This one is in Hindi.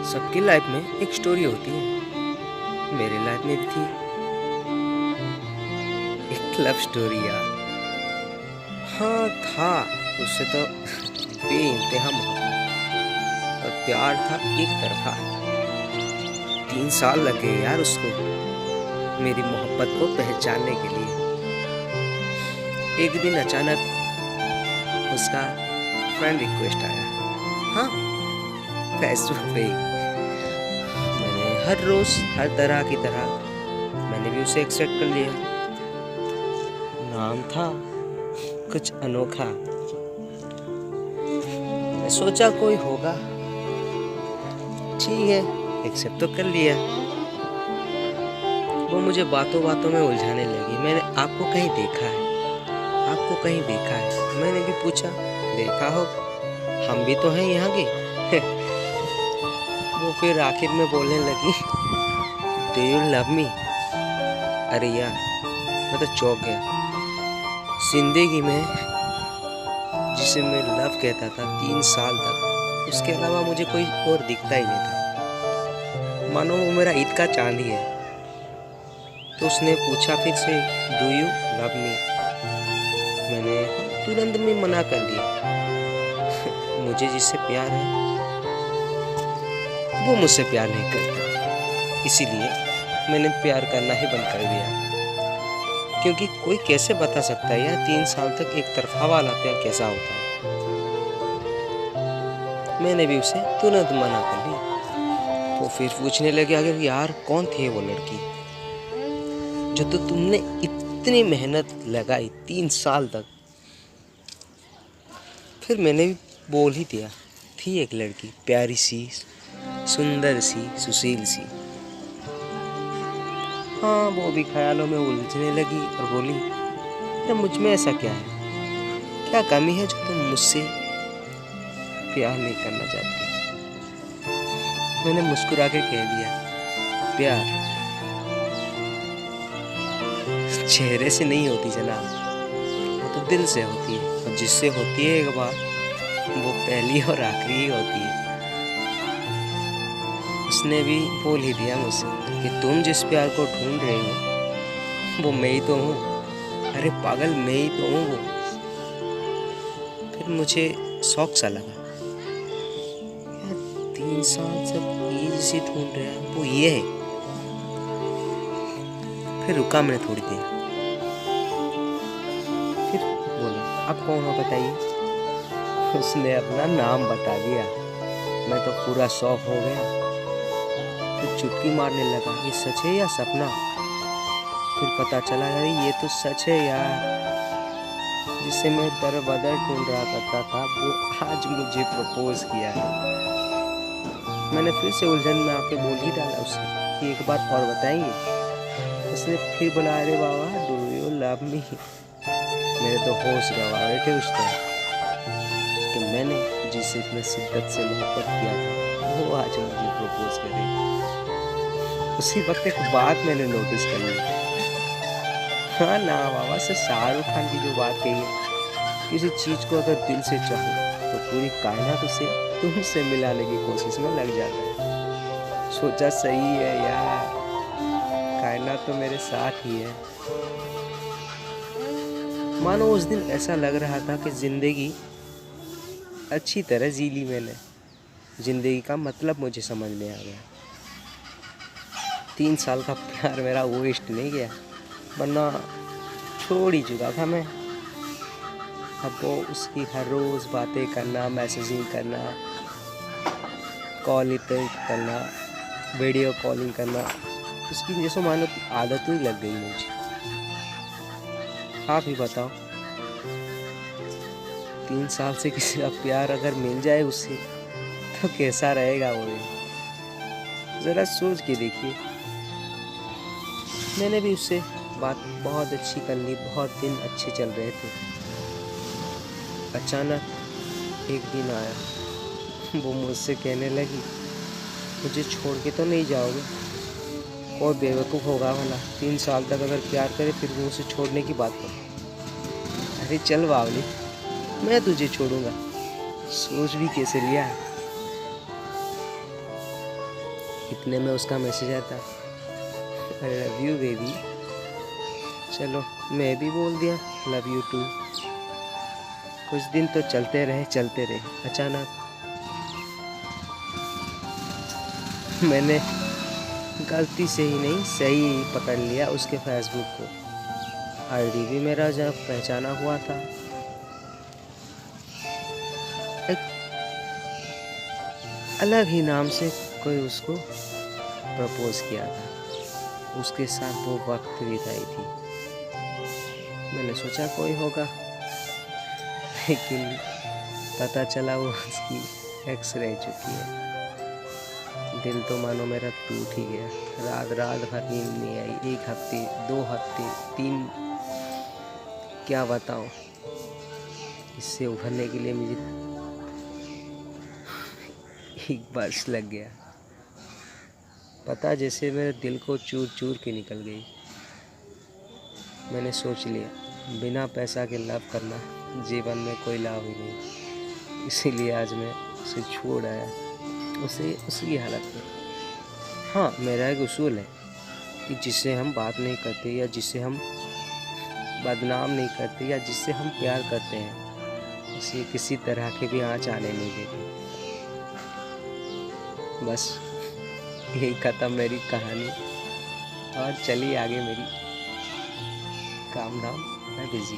सबकी लाइफ में एक स्टोरी होती है। मेरी लाइफ में भी थी एक लव स्टोरी यार। हाँ था, उससे तो बेइंतहा मोहब्बत और प्यार था एक तरफा। 3 साल लगे यार उसको मेरी मोहब्बत को पहचानने के लिए। एक दिन अचानक उसका फ्रेंड रिक्वेस्ट आया। हाँ, फेसबुक पे ही। मैंने हर रोज हर तरह की तरह मैंने भी उसे एक्सेप्ट कर लिया। नाम था कुछ अनोखा। मैं सोचा कोई होगा, ठीक है एक्सेप्ट तो कर लिया। वो मुझे बातों बातों में उलझाने लगी। मैंने आपको कहीं देखा है, आपको कहीं देखा है। मैंने भी पूछा, देखा हो, हम भी तो हैं यहाँ के। वो फिर आखिर में बोलने लगी, डू यू लव मी? अरे यार, मैं तो चौंक गया। जिंदगी में जिसे मैं लव कहता था 3 साल तक, उसके अलावा मुझे कोई और दिखता ही नहीं था। मानो वो मेरा ईद का चांद ही है। तो उसने पूछा फिर से, डू यू लव मी? मैंने तुरंत में मना कर दिया। मुझे जिससे प्यार है वो मुझसे प्यार नहीं करता, इसीलिए मैंने प्यार करना ही बंद कर दिया। क्योंकि कोई कैसे बता सकता है यार 3 साल तक एक तरफा वाला प्यार कैसा होता है। मैंने भी उसे तुरंत मना कर लिया। वो फिर पूछने लगे, अगर यार कौन थी वो लड़की जो तो तुमने इतनी मेहनत लगाई 3 साल तक? फिर मैंने भी बोल ही दिया, थी एक लड़की प्यारी सी, सुंदर सी, सुशील सी। हाँ, वो भी ख्यालों में उलझने लगी और बोली, तो मुझ में ऐसा क्या है, क्या कमी है जो तुम मुझसे प्यार नहीं करना चाहती? मैंने मुस्कुरा के कह दिया, प्यार चेहरे से नहीं होती जनाब, वो तो दिल से होती है। और जिससे होती है एक बार, वो पहली और आखिरी ही होती है। उसने भी बोल ही दिया मुझसे कि तुम जिस प्यार को ढूंढ रहे हो वो मैं ही तो हूँ। अरे पागल, मैं ही तो हूँ वो। फिर मुझे शौक सा लगा, यार 3 साल से ये जिसे ढूंढ रहा है वो ये है। फिर रुका मैंने थोड़ी देर, फिर बोला, आप कौन हो बताइए? उसने अपना नाम बता दिया। मैं तो पूरा शौक हो गया। फिर चुटकी मारने लगा, ये सच है या सपना? फिर पता चला, अरे ये तो सच है यार। जिसे मैं दर बदर ढूंढ रहा करता था वो आज मुझे प्रपोज किया है। मैंने फिर से उलझन में आके बोल ही डाला उससे कि एक बात और बताएंगे? उसने फिर बोला, अरे बाबा, डू यू लव मी? मेरे तो होश गवा बैठे उस टाइम कि मैंने जिससे इतने शिद्दत से मोहब्बत किया था वो आज मुझे प्रपोज करे। उसी वक्त एक बात मैंने नोटिस कर ली। हाँ ना बाबा, से शाहरुख खान की जो बात कही है, किसी चीज को अगर दिल से चाहो तो पूरी कायनात उसे तुमसे मिलाने की कोशिश में लग जाता है। सोचा सही है यार, कायनात तो मेरे साथ ही है। मानो उस दिन ऐसा लग रहा था कि जिंदगी अच्छी तरह जी ली मैंने। जिंदगी का मतलब मुझे समझ में आ गया। 3 साल का प्यार मेरा वेस्ट नहीं गया, वरना छोड़ ही चुका था मैं। अब वो उसकी हर रोज़ बातें करना, मैसेजिंग करना, कॉल करना, वीडियो कॉलिंग करना, उसकी जैसे मानो आदत ही लग गई मुझे। आप ही बताओ, 3 साल से किसी का प्यार अगर मिल जाए उससे तो कैसा रहेगा वो? ज़रा सोच के देखिए। मैंने भी उससे बात बहुत अच्छी कर ली, बहुत दिन अच्छे चल रहे थे। अचानक एक दिन आया, वो मुझसे कहने लगी, मुझे छोड़ के तो नहीं जाओगे? कोई बेवकूफ़ होगा भला 3 साल तक अगर प्यार करे फिर भी उसे छोड़ने की बात करे। अरे चल बावली, मैं तुझे छोड़ूंगा, सोच भी कैसे लिया है। इतने में उसका मैसेज आता, आई लव यू बेबी। चलो मैं भी बोल दिया लव यू टू। कुछ दिन तो चलते रहे। अचानक मैंने गलती से ही नहीं, सही ही पकड़ लिया उसके फेसबुक को। आईडी भी मेरा जब पहचाना हुआ था। एक अलग ही नाम से कोई उसको प्रपोज किया था, उसके साथ वो वक्त बिताई थी। मैंने सोचा कोई होगा, लेकिन पता चला वो उसकी एक्स रह चुकी है। दिल तो मानो मेरा टूट ही गया। रात भर नींद नहीं आई, 1 हफ्ते 2 हफ्ते 3, क्या बताऊं। इससे उभरने के लिए मुझे 1 वर्ष लग गया। पता जैसे मेरे दिल को चूर चूर के निकल गई। मैंने सोच लिया बिना पैसा के लव करना जीवन में कोई लाभ ही नहीं। इसीलिए आज मैं उसे छोड़ आया, उसे उसकी हालत में। हाँ, मेरा एक उसूल है कि जिससे हम बात नहीं करते या जिसे हम बदनाम नहीं करते या जिससे हम प्यार करते हैं, उसे किसी तरह के भी आँच आने नहीं देते। बस यही खत्म मेरी कहानी। और चलिए आगे मेरी काम धाम, मैं बिज़ी।